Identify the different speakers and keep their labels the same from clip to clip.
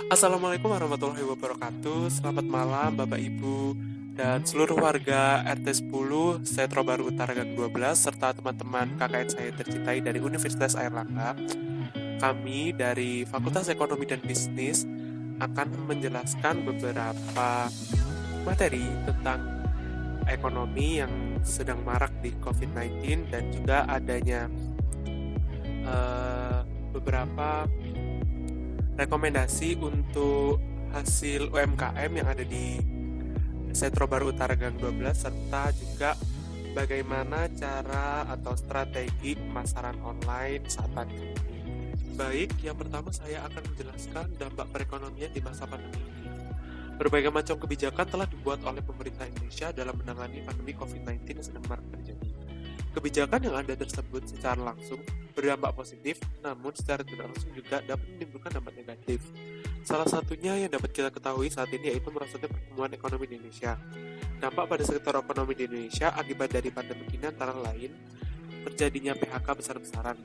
Speaker 1: Assalamualaikum warahmatullahi wabarakatuh. Selamat malam Bapak Ibu dan seluruh warga RT 10 Setro Baru Utara Gang 12 serta teman-teman KKN saya tercintai dari Universitas Airlangga. Kami dari Fakultas Ekonomi dan Bisnis akan menjelaskan beberapa materi tentang ekonomi yang sedang marak di COVID-19 dan juga adanya beberapa rekomendasi untuk hasil UMKM yang ada di Setro Baru Utara Gang 12 serta juga bagaimana cara atau strategi pemasaran online saat pandemi. Baik, yang pertama saya akan menjelaskan dampak perekonomian di masa pandemi ini. Berbagai macam kebijakan telah dibuat oleh pemerintah Indonesia dalam menangani pandemi COVID-19 yang sedang marak terjadi. Kebijakan yang ada tersebut secara langsung berdampak positif, namun secara tidak langsung juga dapat menimbulkan dampak negatif. Salah satunya yang dapat kita ketahui saat ini yaitu merosotnya pertumbuhan ekonomi di Indonesia. Dampak pada sektor ekonomi di Indonesia akibat dari pandemi ini antara lain terjadinya PHK besar-besaran.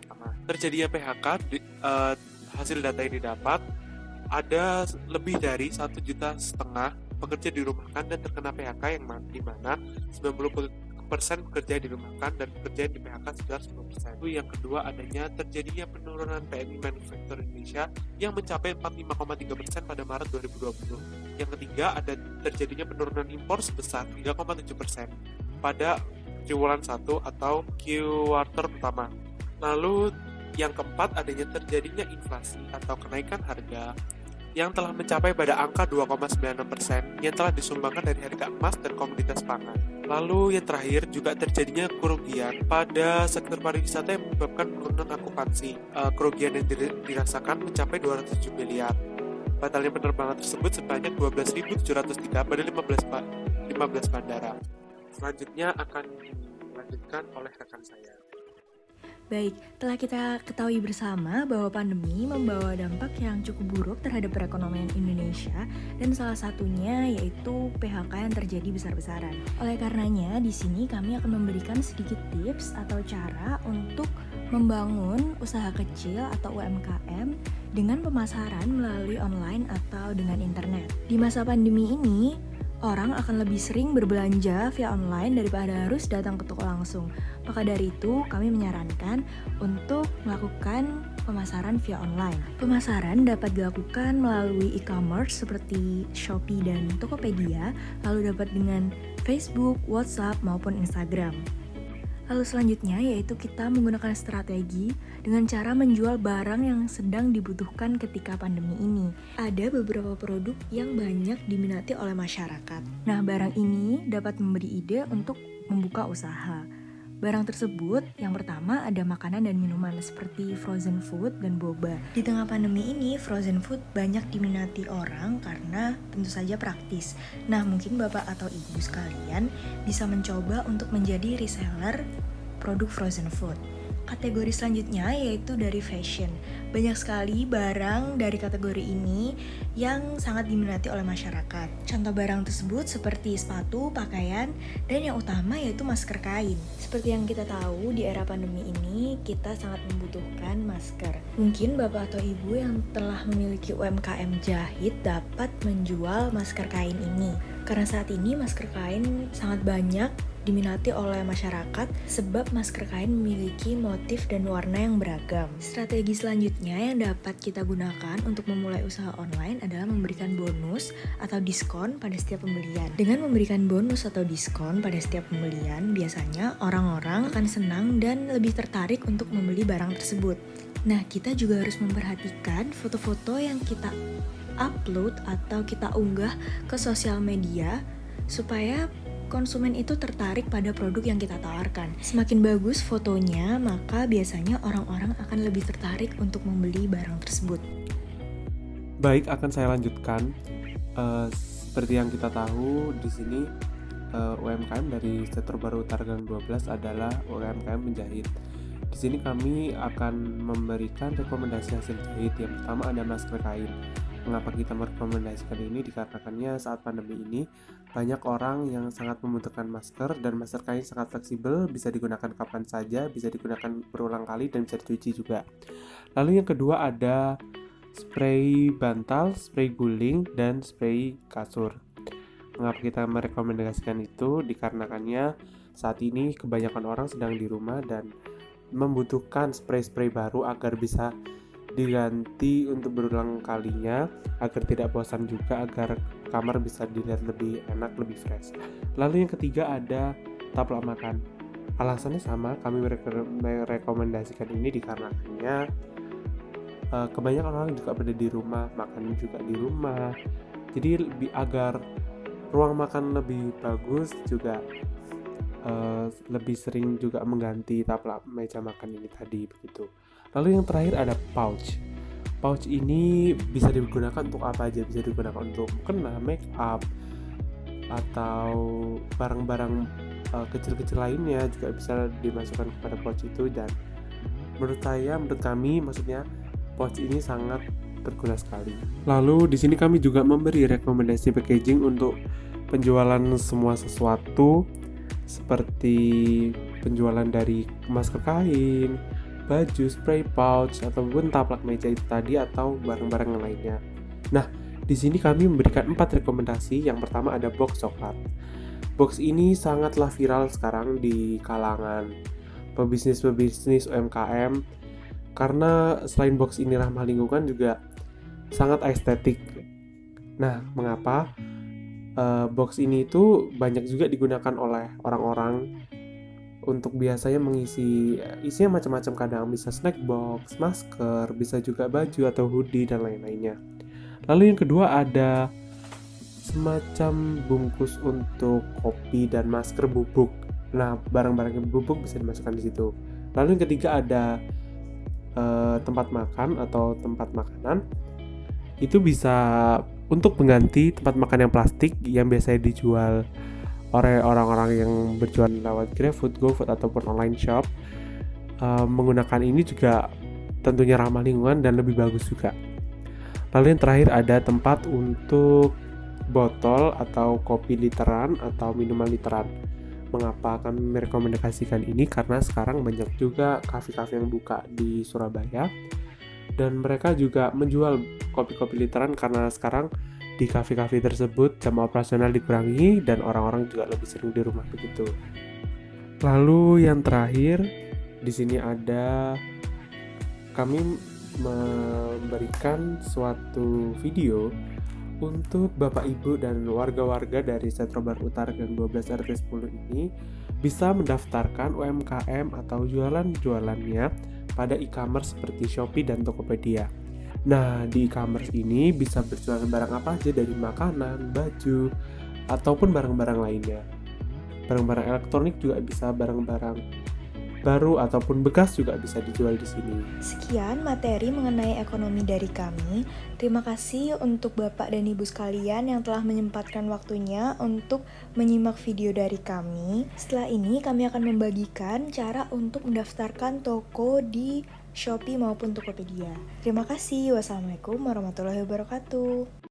Speaker 1: Terjadinya PHK hasil data yang didapat ada lebih dari 1,5 juta pekerja dirumahkan dan terkena PHK yang di mana 90% pekerja dirumahkan dan pekerja yang di PHK sekitar 10%. Yang kedua adanya terjadinya penurunan PMI Manufaktur Indonesia yang mencapai 45,3% pada Maret 2020. Yang ketiga ada terjadinya penurunan impor sebesar 3,7% pada triwulan 1 atau kuartal pertama. Lalu yang keempat adanya terjadinya inflasi atau kenaikan harga yang telah mencapai pada angka 2,96% yang telah disumbangkan dari harga emas dan komoditas pangan. Lalu yang terakhir juga terjadinya kerugian pada sektor pariwisata yang menyebabkan penurunan okupansi. Kerugian yang dirasakan mencapai 207 miliar. Batalnya penerbangan tersebut sebanyak 12.703 pada 15 bandara. Selanjutnya akan dilanjutkan oleh rekan saya.
Speaker 2: Baik, telah kita ketahui bersama bahwa pandemi membawa dampak yang cukup buruk terhadap perekonomian Indonesia dan salah satunya yaitu PHK yang terjadi besar-besaran. Oleh karenanya, di sini kami akan memberikan sedikit tips atau cara untuk membangun usaha kecil atau UMKM dengan pemasaran melalui online atau dengan internet. Di masa pandemi ini, orang akan lebih sering berbelanja via online daripada harus datang ke toko langsung. Maka dari itu, kami menyarankan untuk melakukan pemasaran via online. Pemasaran dapat dilakukan melalui e-commerce seperti Shopee dan Tokopedia, lalu dapat dengan Facebook, WhatsApp, maupun Instagram. Lalu selanjutnya yaitu kita menggunakan strategi dengan cara menjual barang yang sedang dibutuhkan ketika pandemi ini. Ada beberapa produk yang banyak diminati oleh masyarakat. Nah, barang ini dapat memberi ide untuk membuka usaha. Barang tersebut yang pertama ada makanan dan minuman seperti frozen food dan boba. Di tengah pandemi ini, frozen food banyak diminati orang karena tentu saja praktis. Nah, mungkin Bapak atau Ibu sekalian bisa mencoba untuk menjadi reseller produk frozen food. Kategori selanjutnya yaitu dari fashion. Banyak sekali barang dari kategori ini yang sangat diminati oleh masyarakat. Contoh barang tersebut seperti sepatu, pakaian, dan yang utama yaitu masker kain. Seperti yang kita tahu, di era pandemi ini kita sangat membutuhkan masker. Mungkin Bapak atau Ibu yang telah memiliki UMKM jahit dapat menjual masker kain ini. Karena saat ini masker kain sangat banyak diminati oleh masyarakat sebab masker kain memiliki motif dan warna yang beragam. Strategi selanjutnya yang dapat kita gunakan untuk memulai usaha online adalah memberikan bonus atau diskon pada setiap pembelian. Dengan memberikan bonus atau diskon pada setiap pembelian, biasanya orang-orang akan senang dan lebih tertarik untuk membeli barang tersebut. Nah, kita juga harus memperhatikan foto-foto yang kita upload atau kita unggah ke sosial media supaya konsumen itu tertarik pada produk yang kita tawarkan. Semakin bagus fotonya, maka biasanya orang-orang akan lebih tertarik untuk membeli barang tersebut.
Speaker 1: Baik, akan saya lanjutkan. Seperti yang kita tahu, di sini UMKM dari Setro Baru Utara Gang 12 adalah UMKM menjahit. Di sini kami akan memberikan rekomendasi hasil jahit. Yang pertama ada masker kain. Mengapa kita merekomendasikan ini? Dikarenakannya saat pandemi ini banyak orang yang sangat membutuhkan masker dan masker kain sangat fleksibel, bisa digunakan kapan saja, bisa digunakan berulang kali dan bisa dicuci juga. Lalu yang kedua ada spray bantal, spray guling, dan spray kasur. Mengapa kita merekomendasikan itu? Dikarenakannya saat ini kebanyakan orang sedang di rumah dan membutuhkan spray-spray baru agar bisa diganti untuk berulang kalinya, agar tidak bosan juga, agar kamar bisa dilihat lebih enak, lebih fresh. Lalu yang ketiga ada taplak makan. Alasannya sama, kami merekomendasikan ini dikarenakannya kebanyakan orang juga berada di rumah, makan juga di rumah. Jadi agar ruang makan lebih bagus juga lebih sering juga mengganti taplak meja makan ini tadi begitu. Lalu yang terakhir ada pouch. Pouch ini bisa digunakan untuk apa aja? Bisa digunakan untuk mukena, make up, atau barang-barang kecil-kecil lainnya juga bisa dimasukkan kepada pouch itu. Dan menurut kami maksudnya pouch ini sangat berguna sekali. Lalu di sini kami juga memberi rekomendasi packaging untuk penjualan semua sesuatu, seperti penjualan dari masker kain, baju, spray pouch, ataupun taplak meja itu tadi, atau barang-barang yang lainnya. Nah, di sini kami memberikan 4 rekomendasi. Yang pertama ada box coklat. Box ini sangatlah viral sekarang di kalangan pebisnis UMKM, karena selain box ini ramah lingkungan juga sangat estetik. Nah, mengapa? Box ini itu banyak juga digunakan oleh orang-orang untuk biasanya mengisi, isinya macam-macam, kadang bisa snack box, masker, bisa juga baju atau hoodie dan lain-lainnya. Lalu yang kedua ada semacam bungkus untuk kopi dan masker bubuk. Nah, barang-barang yang bubuk bisa dimasukkan di situ. Lalu yang ketiga ada tempat makan atau tempat makanan. Itu bisa untuk mengganti tempat makan yang plastik yang biasanya dijual oleh orang-orang yang berjualan lewat GrabFood, GoFood ataupun online shop. Menggunakan ini juga tentunya ramah lingkungan dan lebih bagus juga. Lalu yang terakhir ada tempat untuk botol atau kopi literan atau minuman literan. Mengapa kami merekomendasikan ini? Karena sekarang banyak juga kafe-kafe yang buka di Surabaya dan mereka juga menjual kopi-kopi literan, karena sekarang di kafe-kafe tersebut jam operasional dikurangi dan orang-orang juga lebih sering di rumah begitu. Lalu yang terakhir di sini ada kami memberikan suatu video untuk Bapak Ibu dan warga-warga dari Setrobar Utara Gang 12 RT 10 ini bisa mendaftarkan UMKM atau jualan-jualannya pada e-commerce seperti Shopee dan Tokopedia. Nah, di e-commerce ini bisa berjualan barang apa aja, dari makanan, baju, ataupun barang-barang lainnya. Barang-barang elektronik juga bisa, barang-barang baru ataupun bekas juga bisa dijual di sini.
Speaker 2: Sekian materi mengenai ekonomi dari kami. Terima kasih untuk Bapak dan Ibu sekalian yang telah menyempatkan waktunya untuk menyimak video dari kami. Setelah ini kami akan membagikan cara untuk mendaftarkan toko di Shopee maupun Tokopedia. Terima kasih. Wassalamualaikum warahmatullahi wabarakatuh.